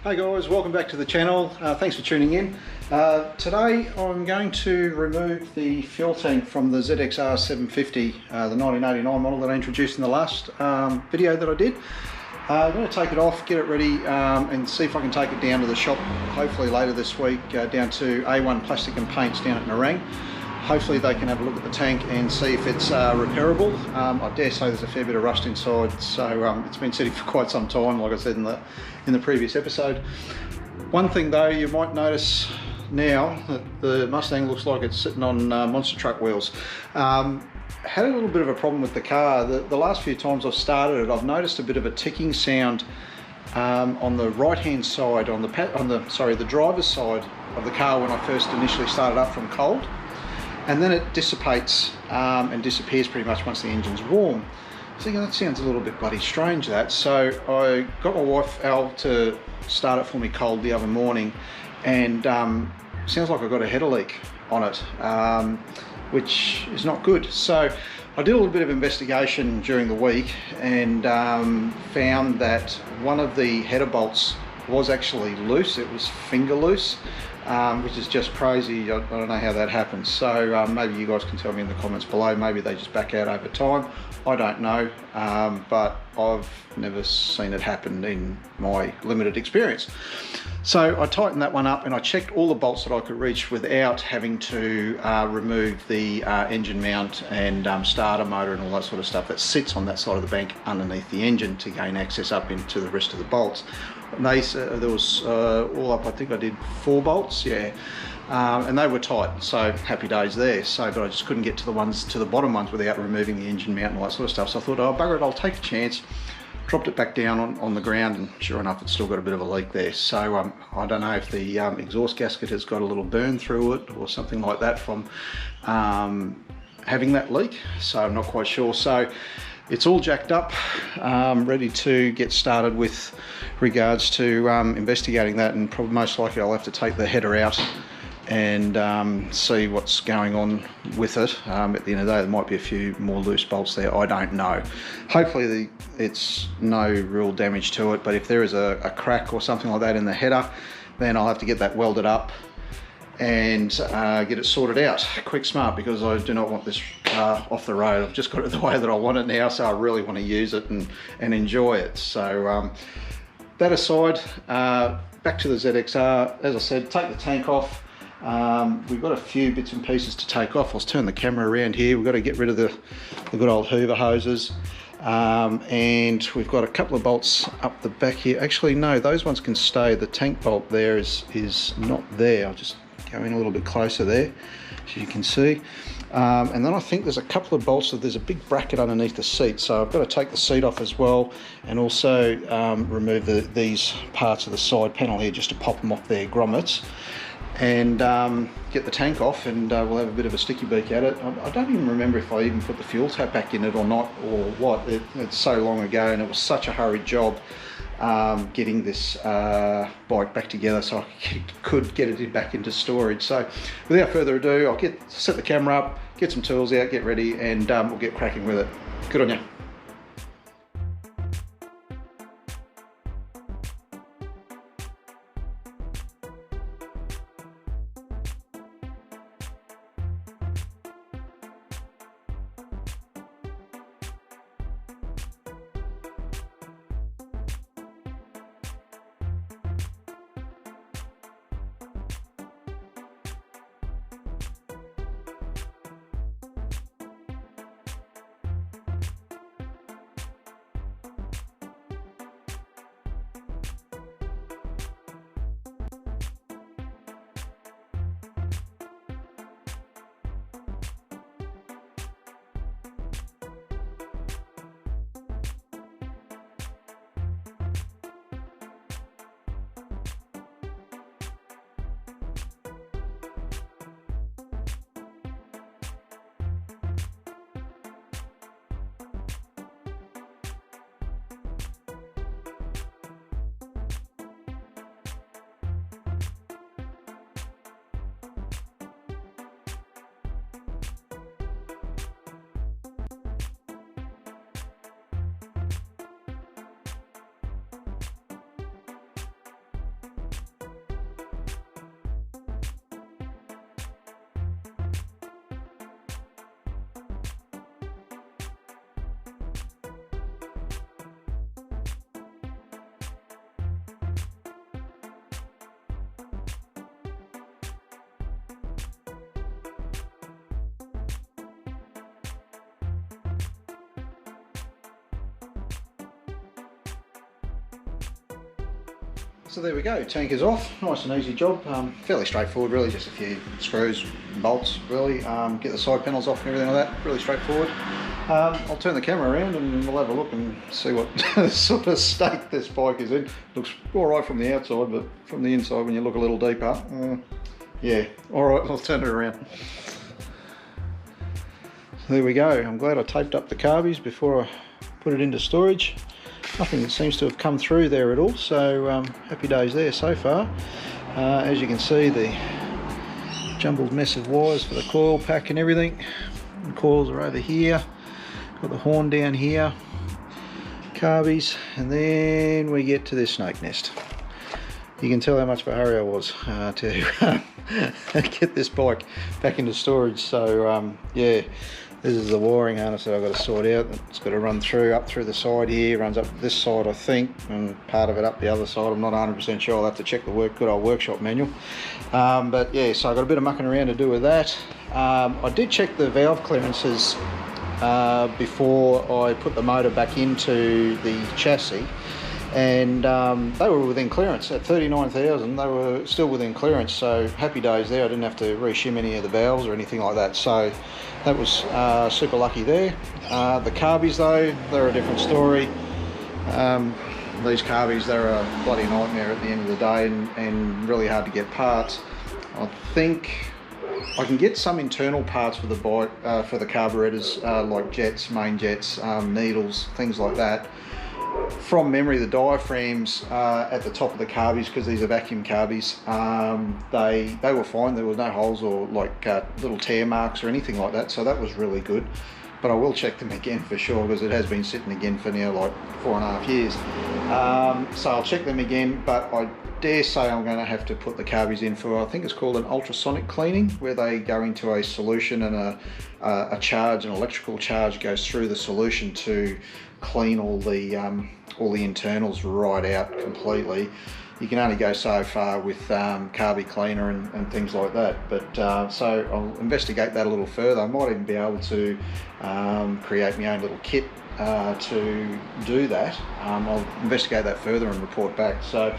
Hey guys, welcome back to the channel. Thanks for tuning in. Today I'm going to remove the fuel tank from the ZXR750, the 1989 model that I introduced in the last video that I did. I'm going to take it off, get it ready, and see if I can take it down to the shop, hopefully later this week, down to A1 Plastic and Paints down at Nerang. Hopefully they can have a look at the tank and see if it's repairable. I dare say there's a fair bit of rust inside, so it's been sitting for quite some time, like I said in the previous episode. One thing though, you might notice now that the Mustang looks like it's sitting on monster truck wheels. Had a little bit of a problem with the car. The last few times I've started it, I've noticed a bit of a ticking sound on the right hand side, on the driver's side of the car when I first initially started up from cold. And then it dissipates and disappears pretty much once the engine's warm. So that sounds a little bit bloody strange, that. So I got my wife Al to start it for me cold the other morning, and sounds like I've got a header leak on it, which is not good. So I did a little bit of investigation during the week and found that one of the header bolts was actually loose. It was finger loose. Which is just crazy. I don't know how that happens. So maybe you guys can tell me in the comments below. Maybe they just back out over time. I don't know, but I've never seen it happen in my limited experience. So I tightened that one up and I checked all the bolts that I could reach without having to remove the engine mount and starter motor and all that sort of stuff that sits on that side of the bank underneath the engine to gain access up into the rest of the bolts. And there was all up, I think I did 4 bolts, yeah, and they were tight, so happy days there. So, but I just couldn't get to the bottom ones without removing the engine mount and all that sort of stuff. So I thought, oh bugger it, I'll take a chance. Dropped it back down on the ground, and sure enough, it's still got a bit of a leak there. So I don't know if the exhaust gasket has got a little burn through it or something like that from having that leak. So I'm not quite sure. So it's all jacked up, ready to get started with regards to investigating that, and probably most likely I'll have to take the header out and see what's going on with it. At the end of the day, there might be a few more loose bolts there, I don't know. Hopefully it's no real damage to it, but if there is a crack or something like that in the header, then I'll have to get that welded up and get it sorted out quick smart, because I do not want this car off the road. I've just got it the way that I want it now, so I really want to use it and enjoy it. So that aside, back to the ZXR. As I said, take the tank off. We've got a few bits and pieces to take off. I'll turn the camera around here. We've got to get rid of the good old Hoover hoses, and we've got a couple of bolts up the back here. Actually no, those ones can stay. The tank bolt there is not there. I'll just go in a little bit closer there, as you can see. And then I think there's a couple of bolts. There's a big bracket underneath the seat, so I've got to take the seat off as well, and also remove these parts of the side panel here just to pop them off their grommets, and get the tank off, and we'll have a bit of a sticky beak at it. I don't even remember if I even put the fuel tap back in it or not, or what. It's so long ago, and it was such a hurried job getting this bike back together so I could get it back into storage. So without further ado, I'll set the camera up, get some tools out, get ready, and we'll get cracking with it. Good on you. So there we go, tank is off, nice and easy job, fairly straightforward really, just a few screws and bolts really, get the side panels off and everything like that, really straightforward. I'll turn the camera around and we'll have a look and see what sort of state this bike is in. Looks alright from the outside, but from the inside when you look a little deeper, yeah, alright, I'll turn it around. There we go, I'm glad I taped up the carbies before I put it into storage. Nothing seems to have come through there at all, so happy days there so far. As you can see, the jumbled mess of wires for the coil pack and everything. The coils are over here, got the horn down here, carbies, and then we get to this snake nest. You can tell how much of a hurry I was to get this bike back into storage, so yeah. This is the wiring harness that I've got to sort out. It's got to run through, up through the side here, runs up this side I think, and part of it up the other side. I'm not 100% sure, I'll have to check the good old workshop manual. But yeah, so I've got a bit of mucking around to do with that. I did check the valve clearances before I put the motor back into the chassis, and they were within clearance at 39,000. They were still within clearance, so happy days there. I didn't have to reshim any of the valves or anything like that, so that was super lucky there. The carbies though, they're a different story. These carbies, they're a bloody nightmare at the end of the day, and really hard to get parts. I think I can get some internal parts for the bike, for the carburetors, like jets, main jets, needles, things like that. From memory, the diaphragms at the top of the carbies, because these are vacuum carbies, they were fine. There were no holes or like little tear marks or anything like that, so that was really good. But I will check them again for sure, because it has been sitting again for now like 4.5 years. So I'll check them again, but I dare say I'm going to have to put the carbies in for, I think it's called an ultrasonic cleaning, where they go into a solution and a charge, an electrical charge goes through the solution to clean all the internals right out completely. You can only go so far with carby cleaner and things like that, but so I'll investigate that a little further. I might even be able to create my own little kit to do that. I'll investigate that further and report back. So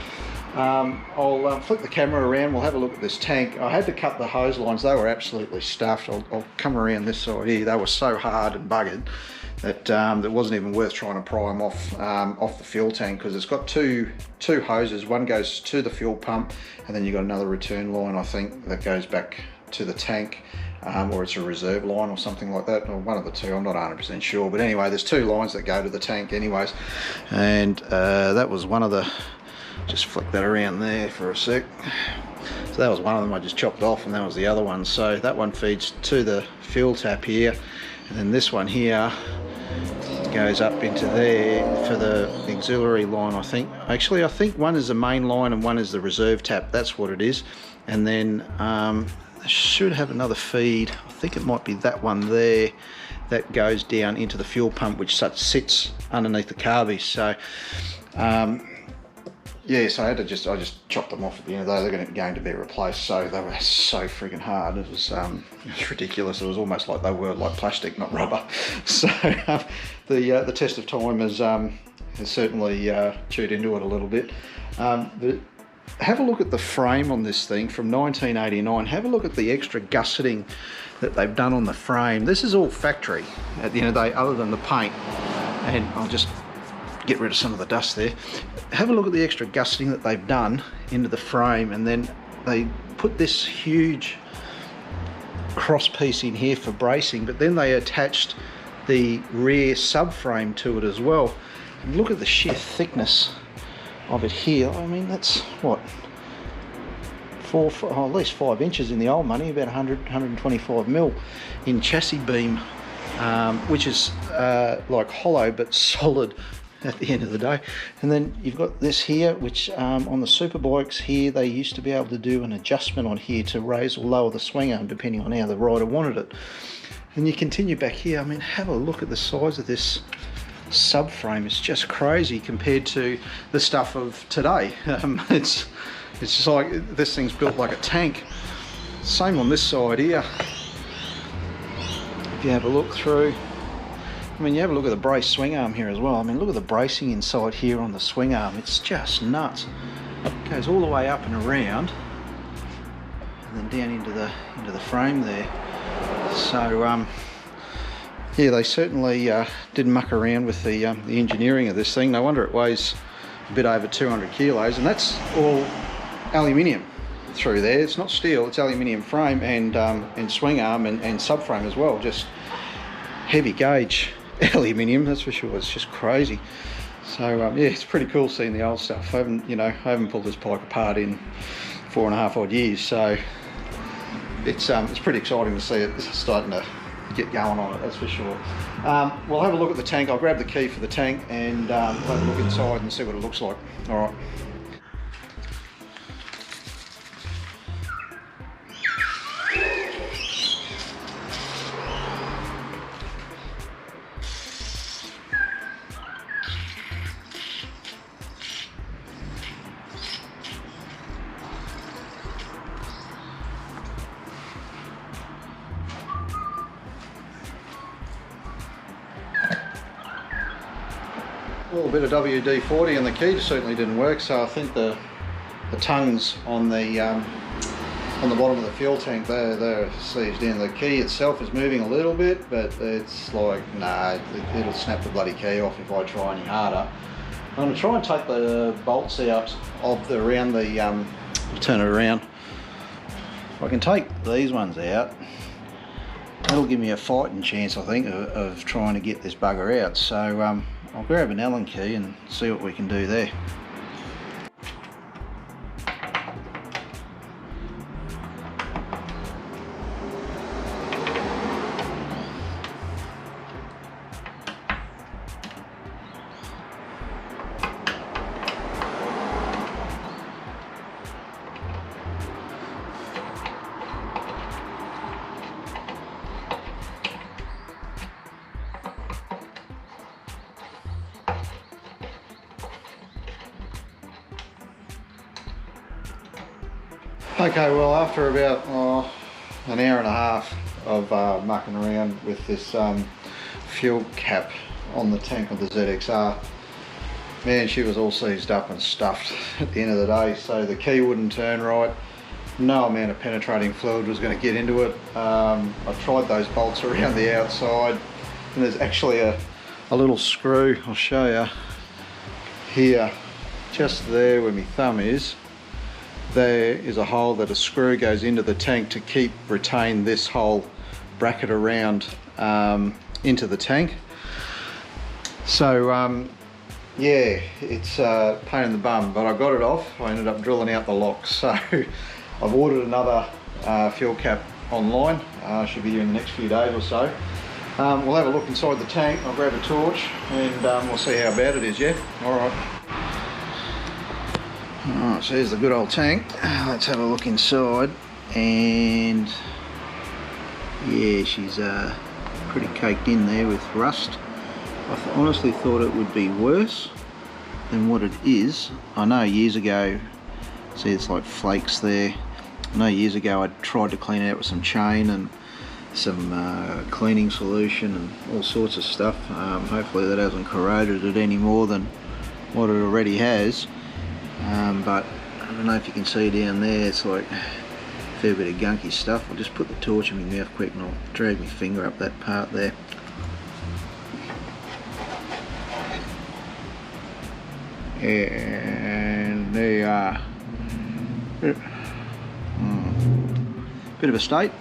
I'll flip the camera around, we'll have a look at this tank. I had to cut the hose lines, they were absolutely stuffed. I'll come around this side here, they were so hard and buggered that it wasn't even worth trying to pry them off the fuel tank, because it's got two hoses. One goes to the fuel pump, and then you've got another return line, I think, that goes back to the tank, or it's a reserve line or something like that, or one of the two, I'm not 100% sure. But anyway, there's two lines that go to the tank anyways, and that was one of the, just flick that around there for a sec. So that was one of them I just chopped off, and that was the other one. So that one feeds to the fuel tap here, and then this one here goes up into there for the auxiliary line, I think. Actually, I think one is the main line and one is the reserve tap, that's what it is. And then I should have another feed, I think it might be that one there, that goes down into the fuel pump, which sits underneath the carbies. So yeah, so I just chopped them off at the end of the day. They're going to be replaced, so they were so friggin' hard. It was ridiculous. It was almost like they were like plastic, not rubber. So the test of time has certainly chewed into it a little bit. But have a look at the frame on this thing from 1989. Have a look at the extra gusseting that they've done on the frame. This is all factory at the end of the day, other than the paint. And I'll just get rid of some of the dust there. Have a look at the extra gusseting that they've done into the frame, and then they put this huge cross piece in here for bracing, but then they attached the rear subframe to it as well. And look at the sheer thickness of it here. I mean, that's what, at least 5 inches in the old money, about 125 mil in chassis beam, which is like hollow but solid at the end of the day. And then you've got this here, which on the super bikes here, they used to be able to do an adjustment on here to raise or lower the swing arm depending on how the rider wanted it. And you continue back here, I mean, have a look at the size of this subframe. It's just crazy compared to the stuff of today. It's just like, this thing's built like a tank. Same on this side here. If you have a look through, I mean, you have a look at the brace swing arm here as well. I mean, look at the bracing inside here on the swing arm. It's just nuts. Goes all the way up and around, and then down into the frame there. So yeah, they certainly didn't muck around with the engineering of this thing. No wonder it weighs a bit over 200 kilos, and that's all aluminium through there. It's not steel, it's aluminium frame and swing arm and subframe as well. Just heavy gauge aluminium, that's for sure. It's just crazy. So yeah, it's pretty cool seeing the old stuff. I haven't pulled this pipe apart in 4.5 odd years, so it's pretty exciting to see it starting to get going on it, that's for sure. We'll have a look at the tank. I'll grab the key for the tank and we'll have a look inside and see what it looks like. All right. Well, a bit of WD-40 on the key certainly didn't work, so I think the tongues on the bottom of the fuel tank, they're seized in. The key itself is moving a little bit, but it's like, nah, it'll snap the bloody key off if I try any harder. I'm going to try and take the bolts out of around the, turn it around. If I can take these ones out, that'll give me a fighting chance, I think, of trying to get this bugger out. So I'll grab an Allen key and see what we can do there. Okay, well, after about an hour and a half of mucking around with this fuel cap on the tank of the ZXR, man, she was all seized up and stuffed at the end of the day. So the key wouldn't turn right, no amount of penetrating fluid was going to get into it. I tried those bolts around the outside, and there's actually a little screw, I'll show you here, just there where my thumb is. There is a hole that a screw goes into the tank to retain this whole bracket around into the tank. So yeah, it's a pain in the bum, but I got it off. I ended up drilling out the lock, so I've ordered another fuel cap online. Should be here in the next few days or so. We'll have a look inside the tank. I'll grab a torch and we'll see how bad it is. Yeah, all right. Alright, so here's the good old tank. Let's have a look inside, and yeah, she's pretty caked in there with rust. I honestly thought it would be worse than what it is. I know years ago, see it's like flakes there. I know years ago I tried to clean it out with some chain and some cleaning solution and all sorts of stuff. Hopefully that hasn't corroded it any more than what it already has. But I don't know if you can see down there, it's like a fair bit of gunky stuff. I'll just put the torch in my mouth quick and I'll drag my finger up that part there. And there you are. Bit of a state,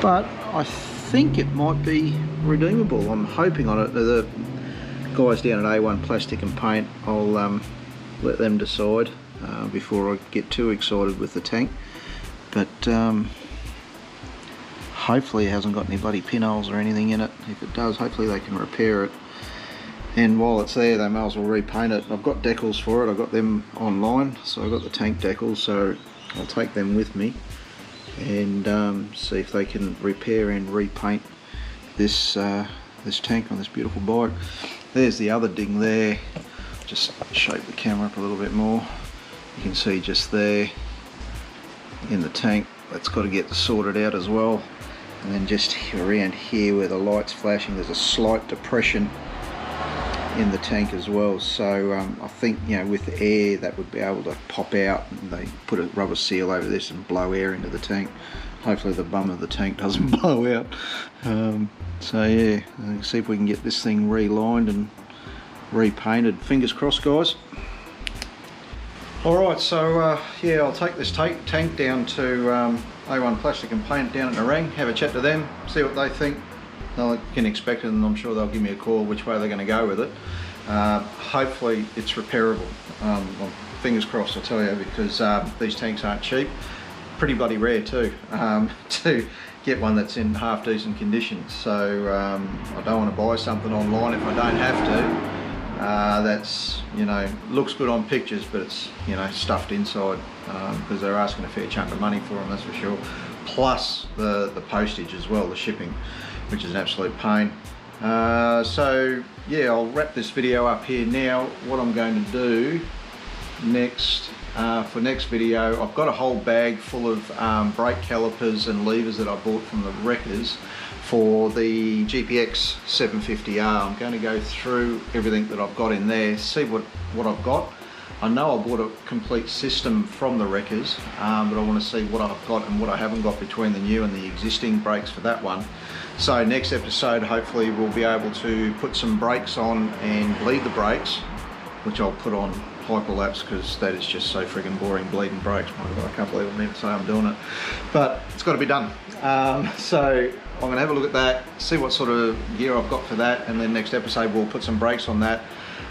but I think it might be redeemable. I'm hoping on it. The guys down at A1 Plastic and Paint, I'll let them decide before I get too excited with the tank. But hopefully it hasn't got any bloody pinholes or anything in it. If it does, hopefully they can repair it. And while it's there, they may as well repaint it. I've got decals for it. I got them online, so I've got the tank decals, so I'll take them with me and see if they can repair and repaint this this tank on this beautiful bike. There's the other ding there. Just shape the camera up a little bit more. You can see just there in the tank, that's got to get sorted out as well. And then just around here where the light's flashing, there's a slight depression in the tank as well. So I think, you know, with the air that would be able to pop out, and they put a rubber seal over this and blow air into the tank. Hopefully the bum of the tank doesn't blow out. So yeah, see if we can get this thing relined and repainted. Fingers crossed, guys. Alright, so yeah, I'll take this tank down to A1 Plastic and Paint down at Nerang, have a chat to them, see what they think. I can expect it, and I'm sure they'll give me a call which way they're going to go with it. Hopefully it's repairable. Well, fingers crossed, I tell you, because these tanks aren't cheap. Pretty bloody rare too, to get one that's in half decent condition. So I don't want to buy something online if I don't have to. That's, you know, looks good on pictures, but it's, you know, stuffed inside, because they're asking a fair chunk of money for them, that's for sure. Plus the postage as well, the shipping, which is an absolute pain. So yeah, I'll wrap this video up here now. What I'm going to do next, for next video, I've got a whole bag full of brake calipers and levers that I bought from the wreckers for the GPX 750R. I'm going to go through everything that I've got in there, see what I've got. I know I bought a complete system from the wreckers, but I want to see what I've got and what I haven't got between the new and the existing brakes for that one. So next episode, hopefully we'll be able to put some brakes on and bleed the brakes, which I'll put on hyperlapse, because that is just so friggin' boring, bleeding brakes. My God, I can't believe I'm even saying I'm doing it, but it's got to be done. So I'm going to have a look at that, see what sort of gear I've got for that, and then next episode we'll put some brakes on that.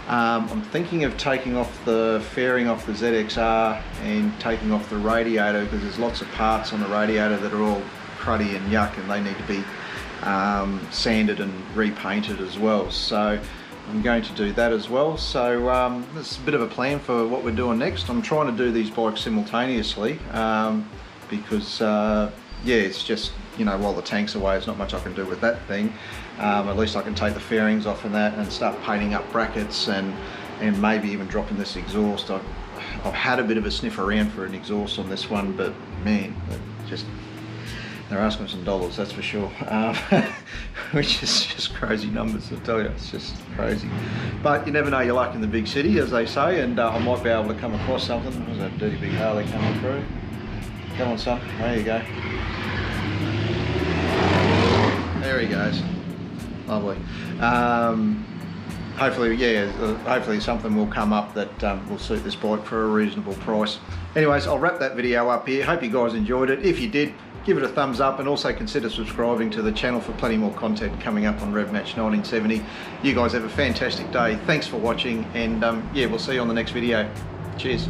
I'm thinking of taking off the fairing off the ZXR and taking off the radiator, because there's lots of parts on the radiator that are all cruddy and yuck, and they need to be sanded and repainted as well. So I'm going to do that as well. So that's a bit of a plan for what we're doing next. I'm trying to do these bikes simultaneously, because yeah, it's just, you know, while the tank's away, there's not much I can do with that thing. At least I can take the fairings off and that and start painting up brackets, and maybe even dropping this exhaust. I've had a bit of a sniff around for an exhaust on this one, but man, they're asking some dollars, that's for sure. Which is just crazy numbers, I tell you, it's just crazy. But you never know your luck in the big city, as they say, and I might be able to come across something. There's that dirty big Harley coming through. Come on, son, there you go. There he goes. Lovely. Hopefully, yeah, hopefully something will come up that will suit this bike for a reasonable price. Anyways, I'll wrap that video up here. Hope you guys enjoyed it. If you did, give it a thumbs up, and also consider subscribing to the channel for plenty more content coming up on RevMatch 1970. You guys have a fantastic day. Thanks for watching, and yeah, we'll see you on the next video. Cheers.